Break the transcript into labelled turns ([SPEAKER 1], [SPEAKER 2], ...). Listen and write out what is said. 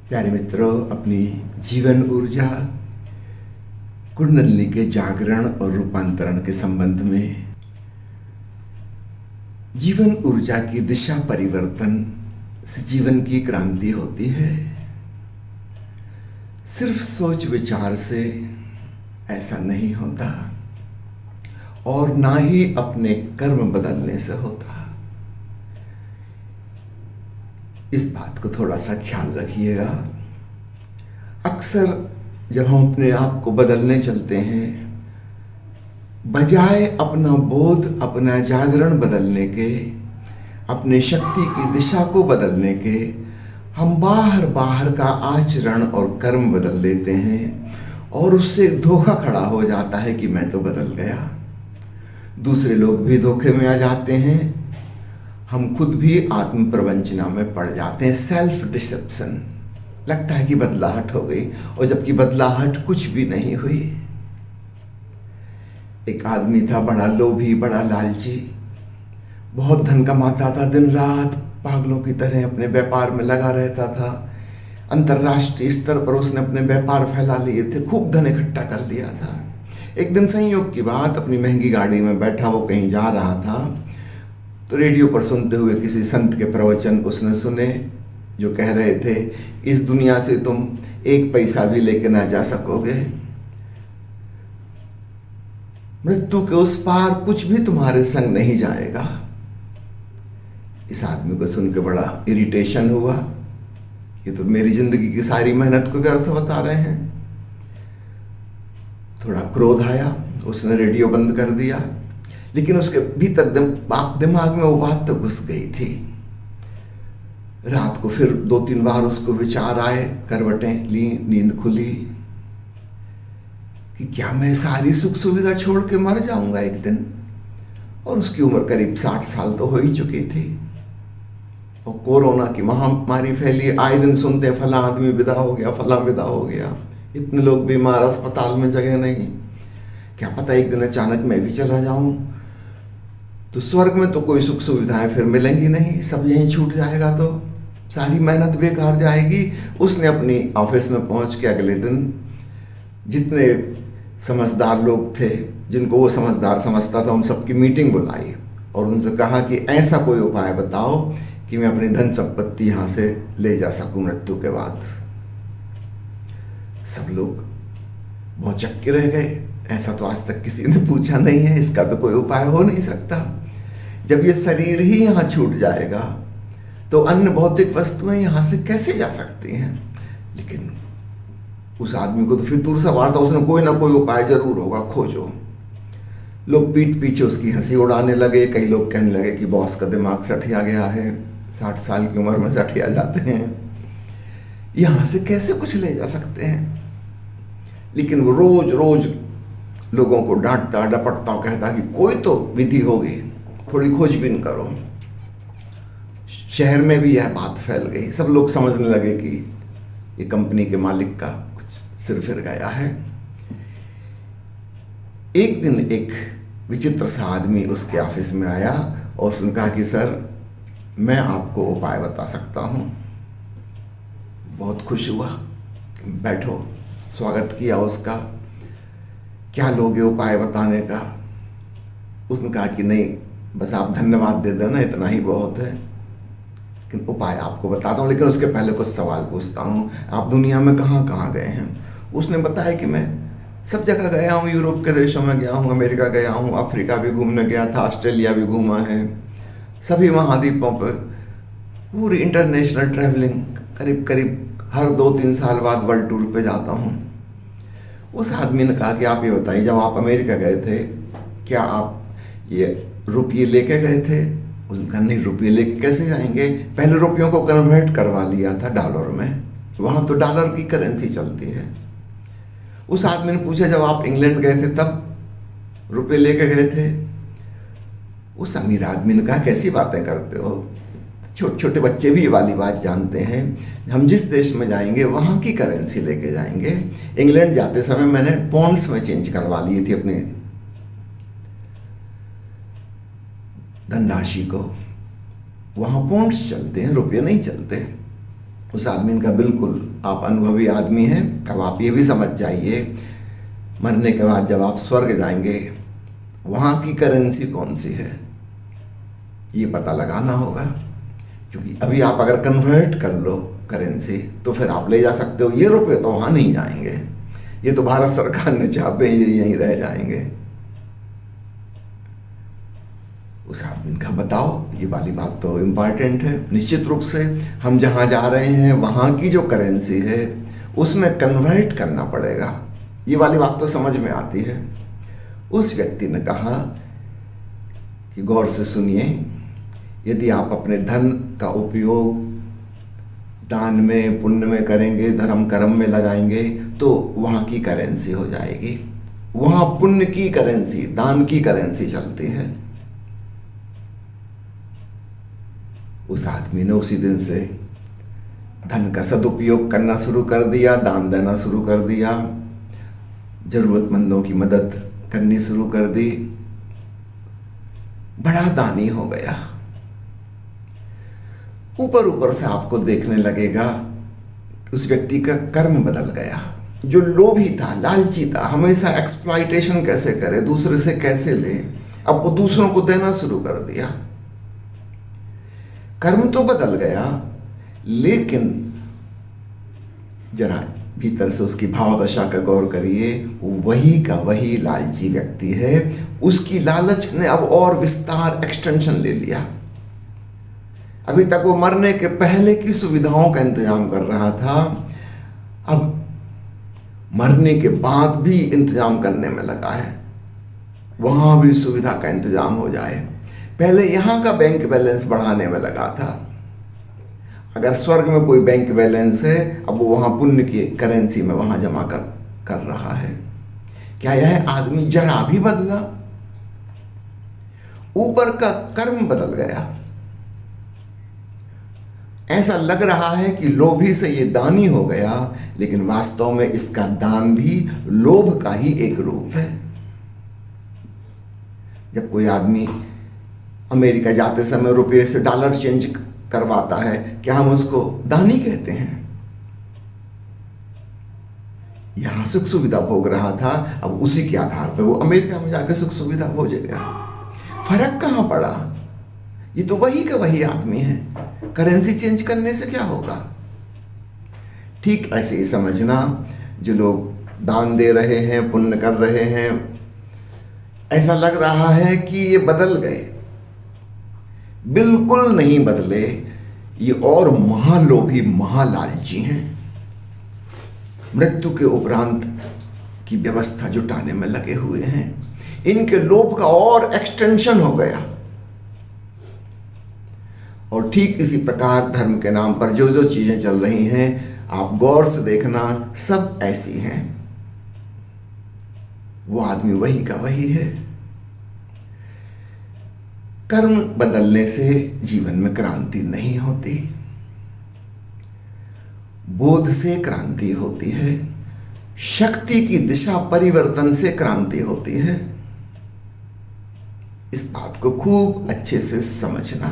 [SPEAKER 1] प्यारे मित्रों, अपनी जीवन ऊर्जा कुंडलिनी के जागरण और रूपांतरण के संबंध में जीवन ऊर्जा की दिशा परिवर्तन से जीवन की क्रांति होती है। सिर्फ सोच विचार से ऐसा नहीं होता और ना ही अपने कर्म बदलने से होता। इस बात को थोड़ा सा ख्याल रखिएगा। अक्सर जब हम अपने आप को बदलने चलते हैं, बजाय अपना बोध, अपना जागरण बदलने के, अपने शक्ति की दिशा को बदलने के, हम बाहर बाहर का आचरण और कर्म बदल लेते हैं और उससे धोखा खड़ा हो जाता है कि मैं तो बदल गया। दूसरे लोग भी धोखे में आ जाते हैं, हम खुद भी आत्म प्रवंचना में पड़ जाते हैं। सेल्फ डिसेप्शन, लगता है कि बदलाहट हो गई और जबकि बदलाहट कुछ भी नहीं हुई। एक आदमी था, बड़ा लोभी, बड़ा लालची, बहुत धन कमाता था, दिन रात पागलों की तरह अपने व्यापार में लगा रहता था। अंतर्राष्ट्रीय स्तर पर उसने अपने व्यापार फैला लिए थे, खूब धन इकट्ठा कर लिया था। एक दिन संयोग की बात, अपनी महंगी गाड़ी में बैठा वो कहीं जा रहा था तो रेडियो पर सुनते हुए किसी संत के प्रवचन उसने सुने जो कह रहे थे, इस दुनिया से तुम एक पैसा भी लेके ना जा सकोगे, मृत्यु के उस पार कुछ भी तुम्हारे संग नहीं जाएगा। इस आदमी को सुन के बड़ा इरिटेशन हुआ, ये तो मेरी जिंदगी की सारी मेहनत को व्यर्थ बता रहे हैं। थोड़ा क्रोध आया, उसने रेडियो बंद कर दिया, लेकिन उसके भीतर दिमाग में वो बात तो घुस गई थी। रात को फिर 2-3 बार उसको विचार आए, करवटें ली, नींद खुली कि क्या मैं सारी सुख सुविधा छोड़ के मर जाऊंगा एक दिन। और उसकी उम्र करीब 60 साल तो हो ही चुकी थी और कोरोना की महामारी फैली। आए दिन सुनते हैं फला आदमी विदा हो गया, फला विदा हो गया, इतने लोग बीमार, अस्पताल में जगह नहीं, क्या पता एक दिन अचानक मैं भी चला जाऊं तो स्वर्ग में तो कोई सुख सुविधाएं फिर मिलेंगी नहीं, सब यहीं छूट जाएगा, तो सारी मेहनत बेकार जाएगी। उसने अपनी ऑफिस में पहुंच के अगले दिन जितने समझदार लोग थे, जिनको वो समझदार समझता था, उन सबकी मीटिंग बुलाई और उनसे कहा कि ऐसा कोई उपाय बताओ कि मैं अपनी धन संपत्ति यहाँ से ले जा सकूं मृत्यु के बाद। सब लोग बहुत चक्के रह गए, ऐसा तो आज तक किसी ने पूछा नहीं है, इसका तो कोई उपाय हो नहीं सकता। जब ये शरीर ही यहाँ छूट जाएगा तो अन्य भौतिक वस्तुएं यहाँ से कैसे जा सकती हैं। लेकिन उस आदमी को तो फितूर सवार था, उसने कोई ना कोई उपाय जरूर होगा, खोजो। लोग पीठ पीछे उसकी हंसी उड़ाने लगे, कई लोग कहने लगे कि बॉस का दिमाग सठिया गया है, 60 साल की उम्र में सठिया जाते हैं, यहाँ से कैसे कुछ ले जा सकते हैं। लेकिन वो रोज रोज लोगों को डांटता डपटता, कहता कि कोई तो विधि होगी, थोड़ी खोजबीन करो। शहर में भी यह बात फैल गई, सब लोग समझने लगे कि ये कंपनी के मालिक का कुछ सिर फिर गया है। एक दिन एक विचित्र सा आदमी उसके ऑफिस में आया और उसने कहा कि सर, मैं आपको उपाय बता सकता हूँ। बहुत खुश हुआ, बैठो, स्वागत किया उसका। क्या लोगे उपाय बताने का? उसने कहा कि नहीं, बस आप धन्यवाद दे देना, इतना ही बहुत है, लेकिन उपाय आपको बताता हूँ। लेकिन उसके पहले कुछ सवाल पूछता हूँ, आप दुनिया में कहाँ कहाँ गए हैं? उसने बताया कि मैं सब जगह गया हूँ, यूरोप के देशों में गया हूँ, अमेरिका गया हूँ, अफ्रीका भी घूमने गया था, ऑस्ट्रेलिया भी घूमा है, सभी महाद्वीपों पर पूरी इंटरनेशनल ट्रैवलिंग, करीब करीब हर 2-3 साल बाद वर्ल्ड टूर पे जाता हूँ। उस आदमी ने कहा कि आप ये बताइए, जब आप अमेरिका गए थे क्या आप ये रुपये लेके गए थे? उसने कहा नहीं, रुपये लेके कैसे जाएंगे, पहले रुपयों को कन्वर्ट करवा लिया था डॉलर में, वहाँ तो डॉलर की करेंसी चलती है। उस आदमी ने पूछा, जब आप इंग्लैंड गए थे तब रुपये लेके गए थे? उस अमीर आदमी ने कहा, कैसी बातें करते हो, छोटे छोटे बच्चे भी ये वाली बात जानते हैं, हम जिस देश में जाएंगे वहाँ की करेंसी लेके जाएंगे। इंग्लैंड जाते समय मैंने पॉन्ड्स में चेंज करवा ली थी अपनी धनराशि को, वहाँ पॉन्ड्स चलते हैं, रुपये नहीं चलते। उस आदमी ने कहा बिल्कुल, आप अनुभवी आदमी हैं, अब आप ये भी समझ जाइए, मरने के बाद जब आप स्वर्ग जाएंगे वहाँ की करेंसी कौन सी है ये पता लगाना होगा, क्योंकि अभी आप अगर कन्वर्ट कर लो करेंसी तो फिर आप ले जा सकते हो, ये रुपये तो वहाँ नहीं जाएंगे, ये तो भारत सरकार ने छापे, ये यहीं रह जाएंगे। उस आदमी ने कहा बताओ, ये वाली बात तो इम्पॉर्टेंट है, निश्चित रूप से हम जहाँ जा रहे हैं वहाँ की जो करेंसी है उसमें कन्वर्ट करना पड़ेगा, ये वाली बात तो समझ में आती है। उस व्यक्ति ने कहा कि गौर से सुनिए, यदि आप अपने धन का उपयोग दान में पुण्य में करेंगे, धर्म कर्म में लगाएंगे तो वहाँ की करेंसी हो जाएगी, वहाँ पुण्य की करेंसी, दान की करेंसी चलती है। उस आदमी ने उसी दिन से धन का सदुपयोग करना शुरू कर दिया, दान देना शुरू कर दिया, जरूरतमंदों की मदद करनी शुरू कर दी, बड़ा दानी हो गया। ऊपर ऊपर से आपको देखने लगेगा उस व्यक्ति का कर्म बदल गया। जो लोभी था, लालची था, हमेशा एक्सप्लॉइटेशन कैसे करे, दूसरे से कैसे ले, अब वो दूसरों को देना शुरू कर दिया। कर्म तो बदल गया, लेकिन जरा भीतर से उसकी भाव दशा का गौर करिए, वही का वही लालची व्यक्ति है। उसकी लालच ने अब और विस्तार, एक्सटेंशन ले लिया। अभी तक वो मरने के पहले की सुविधाओं का इंतजाम कर रहा था, अब मरने के बाद भी इंतजाम करने में लगा है, वहां भी सुविधा का इंतजाम हो जाए। पहले यहां का बैंक बैलेंस बढ़ाने में लगा था, अगर स्वर्ग में कोई बैंक बैलेंस है, अब वो वहां पुण्य की करेंसी में वहां जमा कर रहा है। क्या यह आदमी जरा भी बदला? ऊपर का कर्म बदल गया। ऐसा लग रहा है कि लोभी से ये दानी हो गया, लेकिन वास्तव में इसका दान भी लोभ का ही एक रूप है। जब कोई आदमी अमेरिका जाते समय रुपये से डॉलर चेंज करवाता है, क्या हम उसको दानी कहते हैं? यहां सुख सुविधा भोग रहा था, अब उसी के आधार पर वो अमेरिका में जाकर सुख सुविधा भोगेगा। फर्क कहां पड़ा? ये तो वही का वही आदमी है, करेंसी चेंज करने से क्या होगा? ठीक ऐसे ही समझना, जो लोग दान दे रहे हैं, पुण्य कर रहे हैं, ऐसा लग रहा है कि ये बदल गए, बिल्कुल नहीं बदले। ये और महालोभी, महालालची हैं। मृत्यु के उपरांत की व्यवस्था जुटाने में लगे हुए हैं। इनके लोभ का और एक्सटेंशन हो गया। और ठीक इसी प्रकार धर्म के नाम पर जो जो चीजें चल रही हैं, आप गौर से देखना, सब ऐसी हैं। वो आदमी वही का वही है। कर्म बदलने से जीवन में क्रांति नहीं होती, बोध से क्रांति होती है, शक्ति की दिशा परिवर्तन से क्रांति होती है। इस बात को खूब अच्छे से समझना।